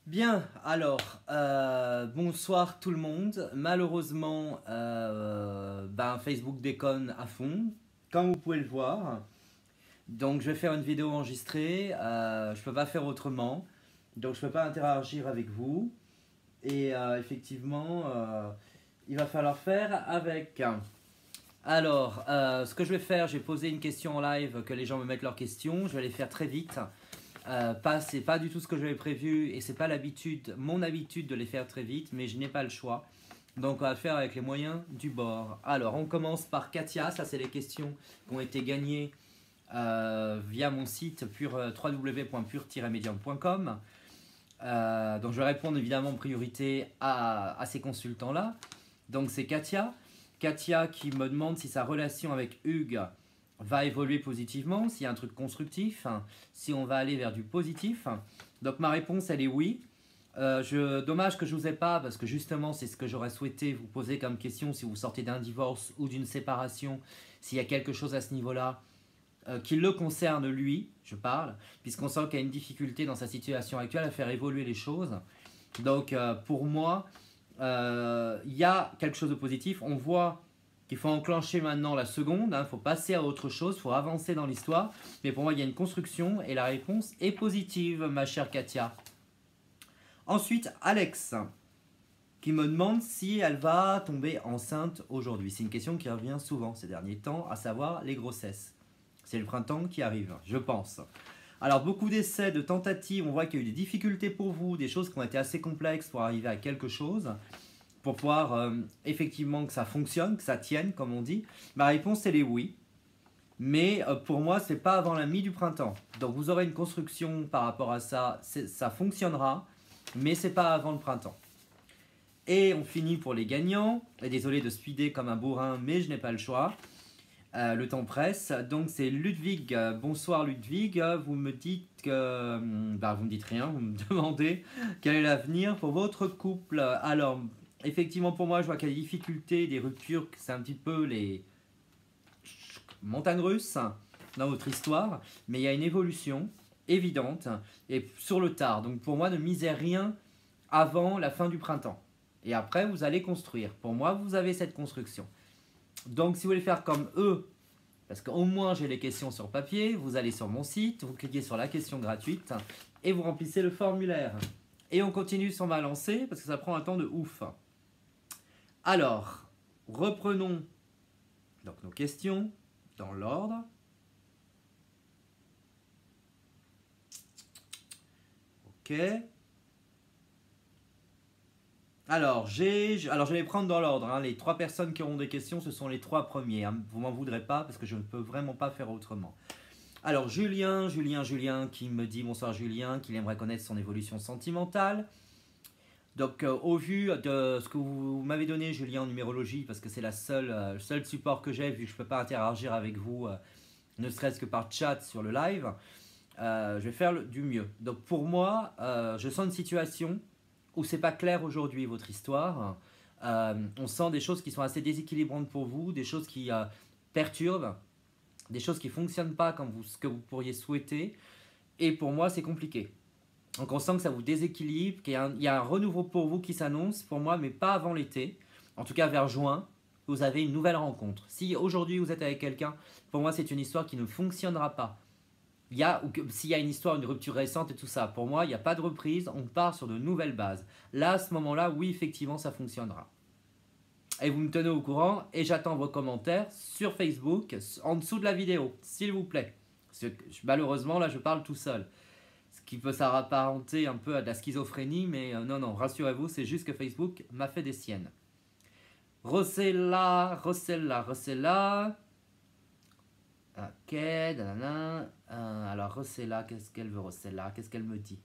Bien, alors, bonsoir tout le monde. Malheureusement, Facebook déconne à fond, comme vous pouvez le voir. Donc je vais faire une vidéo enregistrée, je peux pas faire autrement. Donc je peux pas interagir avec vous. Et effectivement, il va falloir faire avec. Alors, ce que je vais faire, j'ai posé une question en live, que les gens me mettent leurs questions. Je vais les faire très vite. C'est pas du tout ce que j'avais prévu et c'est pas mon habitude de les faire très vite, mais je n'ai pas le choix. Donc on va le faire avec les moyens du bord. Alors on commence par Katia, ça c'est les questions qui ont été gagnées via mon site www.pure-medium.com. Donc je vais répondre évidemment en priorité à ces consultants-là. Donc c'est Katia. Katia qui me demande si sa relation avec Hugues va évoluer positivement, s'il y a un truc constructif, si on va aller vers du positif. Donc ma réponse elle est oui. Dommage que je ne vous ai pas, parce que justement c'est ce que j'aurais souhaité vous poser comme question si vous sortez d'un divorce ou d'une séparation, s'il y a quelque chose à ce niveau-là qui le concerne lui, je parle, puisqu'on sent qu'il y a une difficulté dans sa situation actuelle à faire évoluer les choses. Donc pour moi, il y a quelque chose de positif. On voit qu'il faut enclencher maintenant la seconde, il faut passer à autre chose, il faut avancer dans l'histoire. Mais pour moi, il y a une construction et la réponse est positive, ma chère Katia. Ensuite, Alex, qui me demande si elle va tomber enceinte aujourd'hui. C'est une question qui revient souvent ces derniers temps, à savoir les grossesses. C'est le printemps qui arrive, je pense. Alors, beaucoup d'essais, de tentatives, on voit qu'il y a eu des difficultés pour vous, des choses qui ont été assez complexes pour arriver à quelque chose, pour pouvoir effectivement que ça fonctionne, que ça tienne, comme on dit. Ma réponse, elle est oui. Mais pour moi, c'est pas avant la mi du printemps. Donc, vous aurez une construction par rapport à ça, ça fonctionnera, mais c'est pas avant le printemps. Et on finit pour les gagnants. Et désolé de speeder comme un bourrin, mais je n'ai pas le choix. Le temps presse. Donc c'est Ludwig. Bonsoir Ludwig. Vous me dites que... vous me dites rien, vous me demandez quel est l'avenir pour votre couple. Alors, effectivement pour moi, je vois qu'il y a des difficultés, des ruptures, c'est un petit peu les montagnes russes dans votre histoire. Mais il y a une évolution évidente et sur le tard. Donc pour moi, ne misez rien avant la fin du printemps. Et après, vous allez construire. Pour moi, vous avez cette construction. Donc, si vous voulez faire comme eux, parce qu'au moins j'ai les questions sur papier, vous allez sur mon site, vous cliquez sur la question gratuite et vous remplissez le formulaire. Et on continue sur ma lancée parce que ça prend un temps de ouf. Alors, reprenons donc nos questions dans l'ordre. Ok. Alors, je vais les prendre dans l'ordre. Les 3 personnes qui auront des questions, ce sont les 3 premiers. Vous m'en voudrez pas parce que je ne peux vraiment pas faire autrement. Alors, Julien qui me dit, bonsoir Julien, qu'il aimerait connaître son évolution sentimentale. Donc, au vu de ce que vous m'avez donné, Julien, en numérologie, parce que c'est le seul support que j'ai, vu que je ne peux pas interagir avec vous, ne serait-ce que par chat sur le live, je vais faire du mieux. Donc, pour moi, je sens une situation où c'est pas clair aujourd'hui votre histoire. On sent des choses qui sont assez déséquilibrantes pour vous, des choses qui perturbent, des choses qui ne fonctionnent pas comme ce que vous pourriez souhaiter. Et pour moi, c'est compliqué. Donc on sent que ça vous déséquilibre, qu'il y a un renouveau pour vous qui s'annonce, pour moi, mais pas avant l'été. En tout cas, vers juin, vous avez une nouvelle rencontre. Si aujourd'hui vous êtes avec quelqu'un, pour moi, c'est une histoire qui ne fonctionnera pas. S'il y a une histoire, une rupture récente et tout ça, pour moi, il n'y a pas de reprise, on part sur de nouvelles bases. Là, à ce moment-là, oui, effectivement, ça fonctionnera. Et vous me tenez au courant et j'attends vos commentaires sur Facebook, en dessous de la vidéo, s'il vous plaît. Parce que, malheureusement, là, je parle tout seul. Ce qui peut s'apparenter un peu à de la schizophrénie, mais non, rassurez-vous, c'est juste que Facebook m'a fait des siennes. Rossella. Ok, alors Rossella, qu'est-ce qu'elle veut Rossella? Qu'est-ce qu'elle me dit?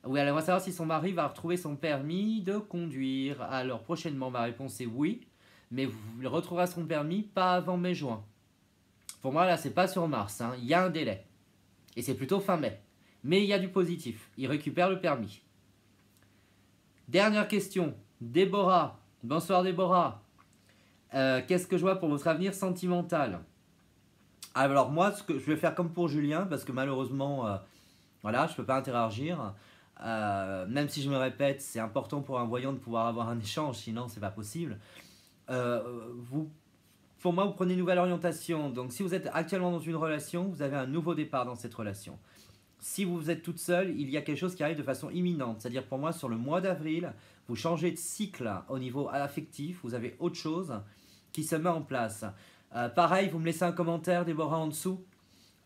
Oui, elle aimerait savoir si son mari va retrouver son permis de conduire. Alors prochainement, ma réponse est oui, mais il retrouvera son permis pas avant mai-juin. Pour moi, là, c'est pas sur mars, il y a un délai. Et c'est plutôt fin mai. Mais il y a du positif, il récupère le permis. Dernière question, Déborah. Bonsoir Déborah. Qu'est-ce que je vois pour votre avenir sentimental? Alors moi, je vais faire comme pour Julien, parce que malheureusement, voilà, je ne peux pas interagir. même si je me répète, c'est important pour un voyant de pouvoir avoir un échange, sinon c'est pas possible. Vous, pour moi, vous prenez une nouvelle orientation. Donc si vous êtes actuellement dans une relation, vous avez un nouveau départ dans cette relation. Si vous êtes toute seule, il y a quelque chose qui arrive de façon imminente. C'est-à-dire pour moi, sur le mois d'avril, vous changez de cycle au niveau affectif, vous avez autre chose qui se met en place. Pareil, vous me laissez un commentaire, Déborah, en dessous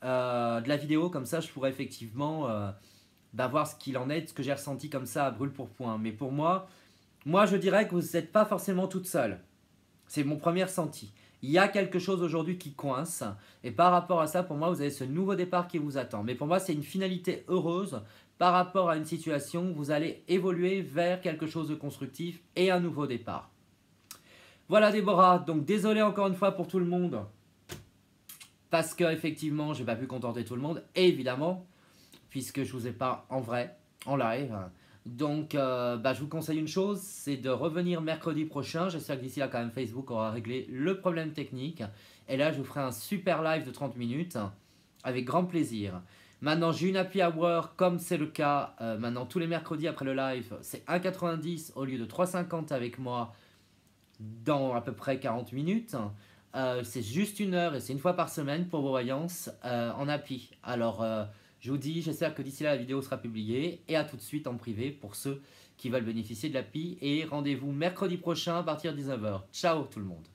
de la vidéo, comme ça je pourrais effectivement voir ce qu'il en est, ce que j'ai ressenti comme ça à brûle pour point. Mais pour moi, je dirais que vous n'êtes pas forcément toute seule. C'est mon premier ressenti. Il y a quelque chose aujourd'hui qui coince. Et par rapport à ça, pour moi, vous avez ce nouveau départ qui vous attend. Mais pour moi, c'est une finalité heureuse par rapport à une situation où vous allez évoluer vers quelque chose de constructif et un nouveau départ. Voilà Déborah, donc désolé encore une fois pour tout le monde. Parce qu'effectivement, je n'ai pas pu contenter tout le monde. Et évidemment, puisque je ne vous ai pas en vrai, en live. Donc, je vous conseille une chose, c'est de revenir mercredi prochain. J'espère que d'ici là, quand même, Facebook aura réglé le problème technique. Et là, je vous ferai un super live de 30 minutes avec grand plaisir. Maintenant, j'ai une happy hour, comme c'est le cas maintenant tous les mercredis après le live. C'est 1,90 au lieu de 3,50 avec moi dans à peu près 40 minutes. C'est juste 1 heure et c'est une fois par semaine pour vos voyances en happy. Alors, je vous dis, j'espère que d'ici là, la vidéo sera publiée. Et à tout de suite en privé pour ceux qui veulent bénéficier de l'API. Et rendez-vous mercredi prochain à partir de 19 h. Ciao tout le monde.